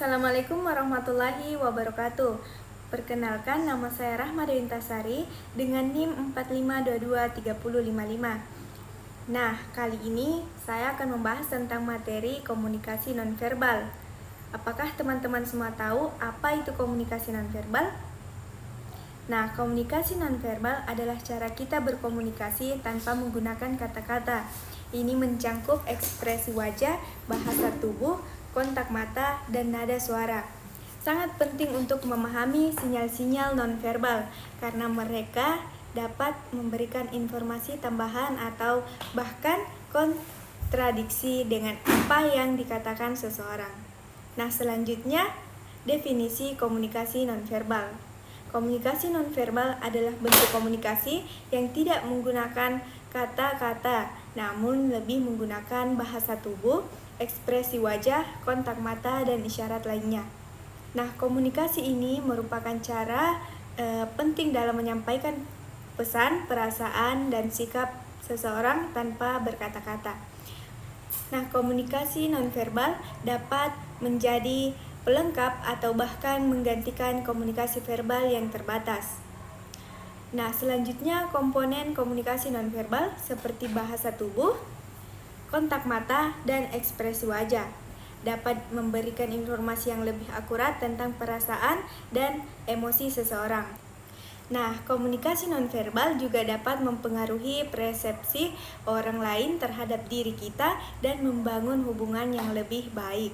Assalamualaikum warahmatullahi wabarakatuh. Perkenalkan, nama saya Rahma Dewi Intasari dengan NIM 45223055. Nah, kali ini saya akan membahas tentang materi komunikasi nonverbal. Apakah teman-teman semua tahu apa itu komunikasi nonverbal? Nah, komunikasi nonverbal adalah cara kita berkomunikasi tanpa menggunakan kata-kata. Ini mencakup ekspresi wajah, bahasa tubuh, kontak mata, dan nada suara. Sangat penting untuk memahami sinyal-sinyal nonverbal karena mereka dapat memberikan informasi tambahan atau bahkan kontradiksi dengan apa yang dikatakan seseorang. Nah, selanjutnya definisi komunikasi nonverbal. Komunikasi nonverbal adalah bentuk komunikasi yang tidak menggunakan kata-kata, namun lebih menggunakan bahasa tubuh, ekspresi wajah, kontak mata, dan isyarat lainnya. Nah, komunikasi ini merupakan cara penting dalam menyampaikan pesan, perasaan, dan sikap seseorang tanpa berkata-kata. Nah, komunikasi nonverbal dapat menjadi pelengkap atau bahkan menggantikan komunikasi verbal yang terbatas. Nah, selanjutnya komponen komunikasi nonverbal seperti bahasa tubuh, kontak mata, dan ekspresi wajah dapat memberikan informasi yang lebih akurat tentang perasaan dan emosi seseorang. Nah, komunikasi nonverbal juga dapat mempengaruhi persepsi orang lain terhadap diri kita dan membangun hubungan yang lebih baik.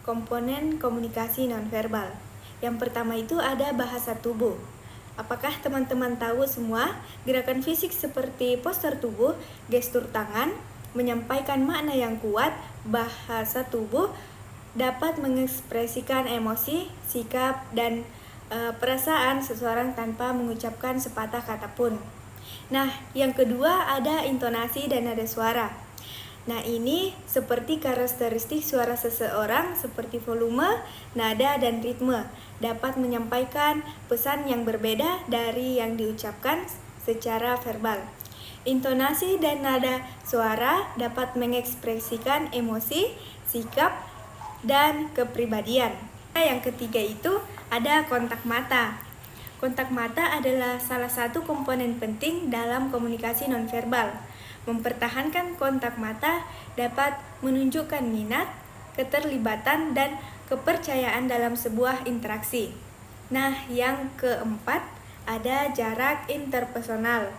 Komponen komunikasi nonverbal. Yang pertama itu ada bahasa tubuh. Apakah teman-teman tahu semua gerakan fisik seperti postur tubuh, gestur tangan, menyampaikan makna yang kuat? Bahasa tubuh dapat mengekspresikan emosi, sikap, dan perasaan seseorang tanpa mengucapkan sepatah kata pun. Nah, yang kedua ada intonasi dan nada suara. Nah, ini seperti karakteristik suara seseorang seperti volume, nada, dan ritme dapat menyampaikan pesan yang berbeda dari yang diucapkan secara verbal. Intonasi dan nada suara dapat mengekspresikan emosi, sikap, dan kepribadian. Nah, yang ketiga itu ada kontak mata. Kontak mata adalah salah satu komponen penting dalam komunikasi nonverbal. Mempertahankan kontak mata dapat menunjukkan minat, keterlibatan, dan kepercayaan dalam sebuah interaksi. Nah, yang keempat ada jarak interpersonal.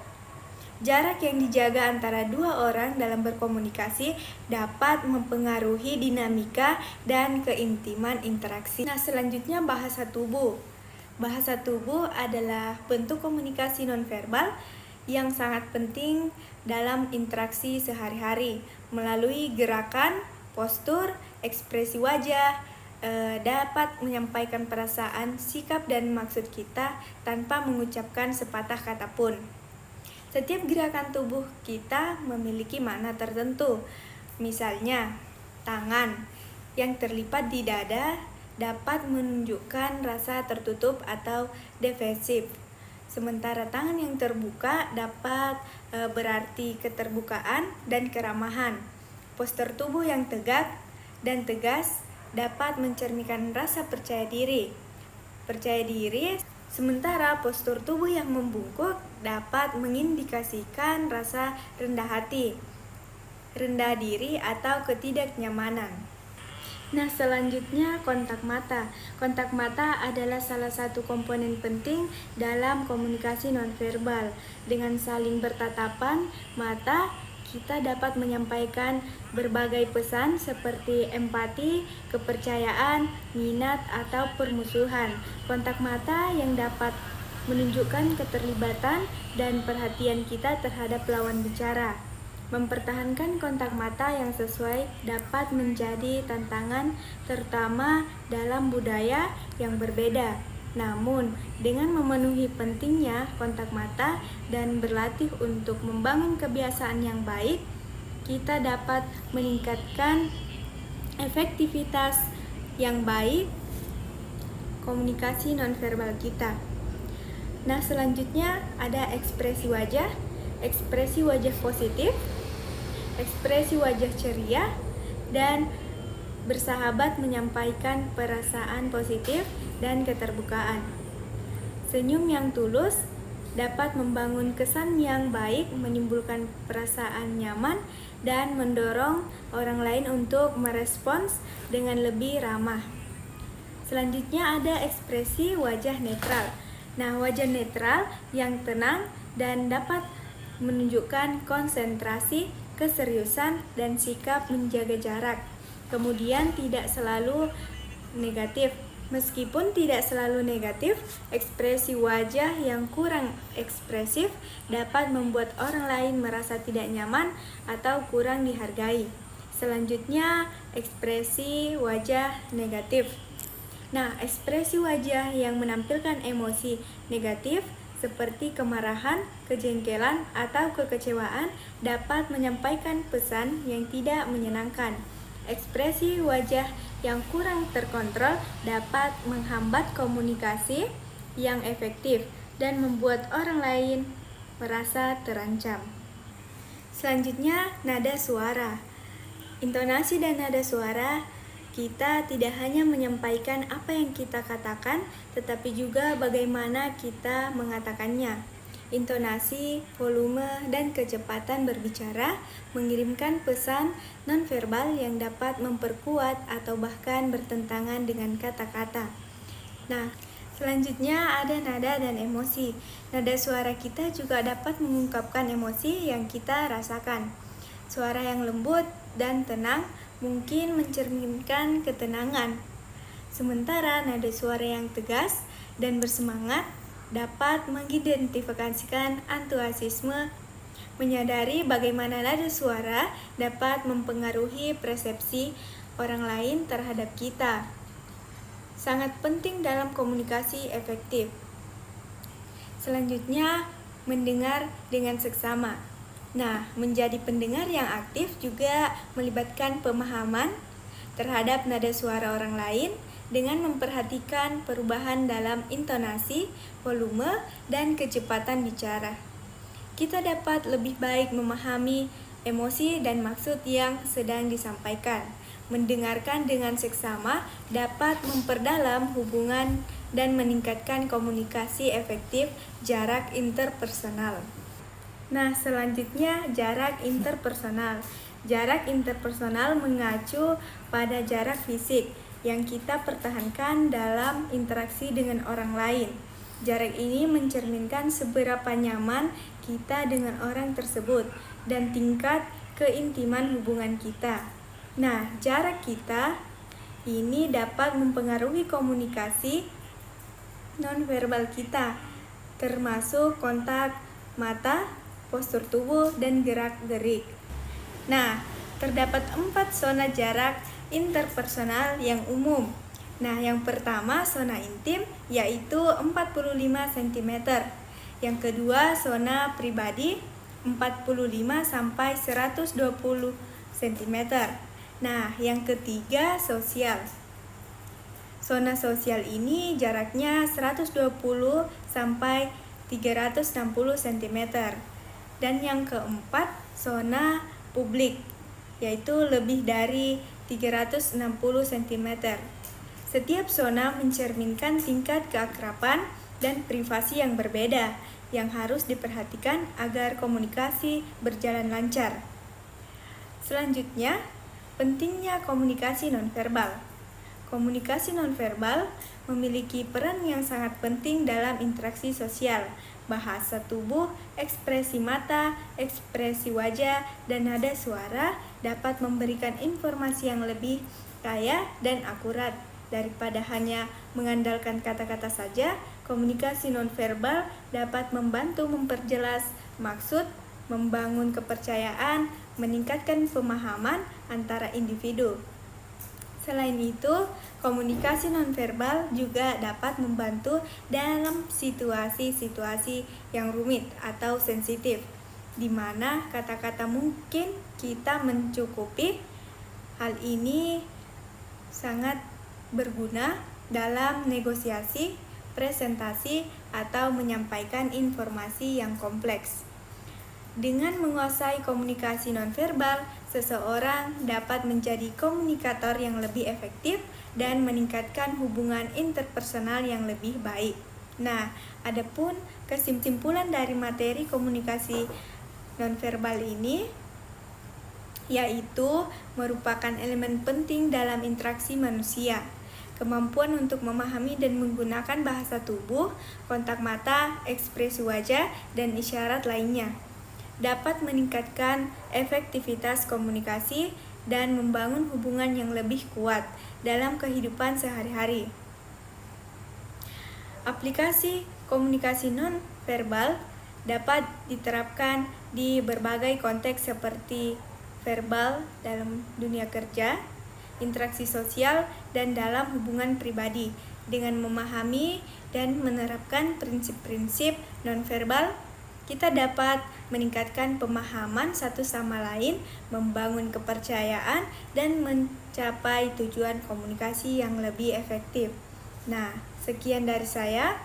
Jarak yang dijaga antara dua orang dalam berkomunikasi dapat mempengaruhi dinamika dan keintiman interaksi. Nah, selanjutnya bahasa tubuh. Bahasa tubuh adalah bentuk komunikasi nonverbal yang sangat penting dalam interaksi sehari-hari. Melalui gerakan, postur, ekspresi wajah, dapat menyampaikan perasaan, sikap, dan maksud kita tanpa mengucapkan sepatah kata pun. Setiap gerakan tubuh kita memiliki makna tertentu. Misalnya, tangan yang terlipat di dada dapat menunjukkan rasa tertutup atau defensif. Sementara tangan yang terbuka dapat berarti keterbukaan dan keramahan. Postur tubuh yang tegak dan tegas dapat mencerminkan rasa percaya diri. Sementara postur tubuh yang membungkuk dapat mengindikasikan rasa rendah hati, rendah diri, atau ketidaknyamanan. Nah, selanjutnya kontak mata. Kontak mata adalah salah satu komponen penting dalam komunikasi nonverbal. Dengan saling bertatapan mata, kita dapat menyampaikan berbagai pesan seperti empati, kepercayaan, minat, atau permusuhan. Kontak mata yang dapat menunjukkan keterlibatan dan perhatian kita terhadap lawan bicara. Mempertahankan kontak mata yang sesuai dapat menjadi tantangan, terutama dalam budaya yang berbeda. Namun, dengan memenuhi pentingnya kontak mata dan berlatih untuk membangun kebiasaan yang baik, kita dapat meningkatkan efektivitas yang baik komunikasi nonverbal kita. Nah, selanjutnya ada ekspresi wajah. Ekspresi wajah positif, ekspresi wajah ceria, dan bersahabat menyampaikan perasaan positif dan keterbukaan. Senyum yang tulus dapat membangun kesan yang baik, menimbulkan perasaan nyaman, dan mendorong orang lain untuk merespons dengan lebih ramah. Selanjutnya ada ekspresi wajah netral. Nah, wajah netral yang tenang dan dapat menunjukkan konsentrasi, keseriusan, dan sikap menjaga jarak. Kemudian tidak selalu negatif. Meskipun tidak selalu negatif, ekspresi wajah yang kurang ekspresif dapat membuat orang lain merasa tidak nyaman atau kurang dihargai. Selanjutnya, ekspresi wajah negatif. Nah, ekspresi wajah yang menampilkan emosi negatif seperti kemarahan, kejengkelan, atau kekecewaan dapat menyampaikan pesan yang tidak menyenangkan. Ekspresi wajah yang kurang terkontrol dapat menghambat komunikasi yang efektif dan membuat orang lain merasa terancam. Selanjutnya, nada suara. Intonasi dan nada suara, kita tidak hanya menyampaikan apa yang kita katakan, tetapi juga bagaimana kita mengatakannya. Intonasi, volume, dan kecepatan berbicara mengirimkan pesan nonverbal yang dapat memperkuat atau bahkan bertentangan dengan kata-kata. Nah, selanjutnya ada nada dan emosi. Nada suara kita juga dapat mengungkapkan emosi yang kita rasakan. Suara yang lembut dan tenang mungkin mencerminkan ketenangan. Sementara nada suara yang tegas dan bersemangat dapat mengidentifikasikan antusiasme. Menyadari bagaimana nada suara dapat mempengaruhi persepsi orang lain terhadap kita. Sangat penting dalam komunikasi efektif. Selanjutnya, mendengar dengan seksama. Nah, menjadi pendengar yang aktif juga melibatkan pemahaman terhadap nada suara orang lain dengan memperhatikan perubahan dalam intonasi, volume, dan kecepatan bicara. Kita dapat lebih baik memahami emosi dan maksud yang sedang disampaikan. Mendengarkan dengan seksama dapat memperdalam hubungan dan meningkatkan komunikasi efektif jarak interpersonal. Nah, selanjutnya jarak interpersonal. Jarak interpersonal mengacu pada jarak fisik yang kita pertahankan dalam interaksi dengan orang lain. Jarak ini mencerminkan seberapa nyaman kita dengan orang tersebut dan tingkat keintiman hubungan kita. Nah, jarak kita ini dapat mempengaruhi komunikasi nonverbal kita, termasuk kontak mata, postur tubuh, dan gerak-gerik. Nah, terdapat 4 zona jarak interpersonal yang umum. Nah, yang pertama zona intim yaitu 45 cm. Yang kedua zona pribadi 45 sampai 120 cm. Nah, yang ketiga sosial. Zona sosial ini jaraknya 120 sampai 360 cm. Dan yang keempat zona publik yaitu lebih dari 360 cm. Setiap zona mencerminkan tingkat keakraban dan privasi yang berbeda yang harus diperhatikan agar komunikasi berjalan lancar. Selanjutnya, pentingnya komunikasi nonverbal. Komunikasi nonverbal memiliki peran yang sangat penting dalam interaksi sosial. Bahasa tubuh, ekspresi mata, ekspresi wajah, dan nada suara dapat memberikan informasi yang lebih kaya dan akurat. Daripada hanya mengandalkan kata-kata saja, komunikasi nonverbal dapat membantu memperjelas maksud, membangun kepercayaan, meningkatkan pemahaman antara individu. Selain itu, komunikasi nonverbal juga dapat membantu dalam situasi-situasi yang rumit atau sensitif, di mana kata-kata mungkin kita mencukupi. Hal ini sangat berguna dalam negosiasi, presentasi, atau menyampaikan informasi yang kompleks. Dengan menguasai komunikasi nonverbal, seseorang dapat menjadi komunikator yang lebih efektif dan meningkatkan hubungan interpersonal yang lebih baik. Nah, adapun kesimpulan dari materi komunikasi nonverbal ini yaitu merupakan elemen penting dalam interaksi manusia. Kemampuan untuk memahami dan menggunakan bahasa tubuh, kontak mata, ekspresi wajah, dan isyarat lainnya dapat meningkatkan efektivitas komunikasi dan membangun hubungan yang lebih kuat dalam kehidupan sehari-hari. Aplikasi komunikasi non-verbal dapat diterapkan di berbagai konteks seperti verbal dalam dunia kerja, interaksi sosial, dan dalam hubungan pribadi. Dengan memahami dan menerapkan prinsip-prinsip nonverbal, kita dapat meningkatkan pemahaman satu sama lain, membangun kepercayaan, dan mencapai tujuan komunikasi yang lebih efektif. Nah, sekian dari saya.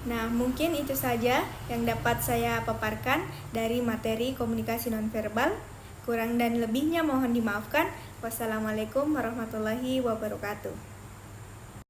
Nah, mungkin itu saja yang dapat saya paparkan dari materi komunikasi nonverbal. Kurang dan lebihnya mohon dimaafkan. Wassalamualaikum warahmatullahi wabarakatuh.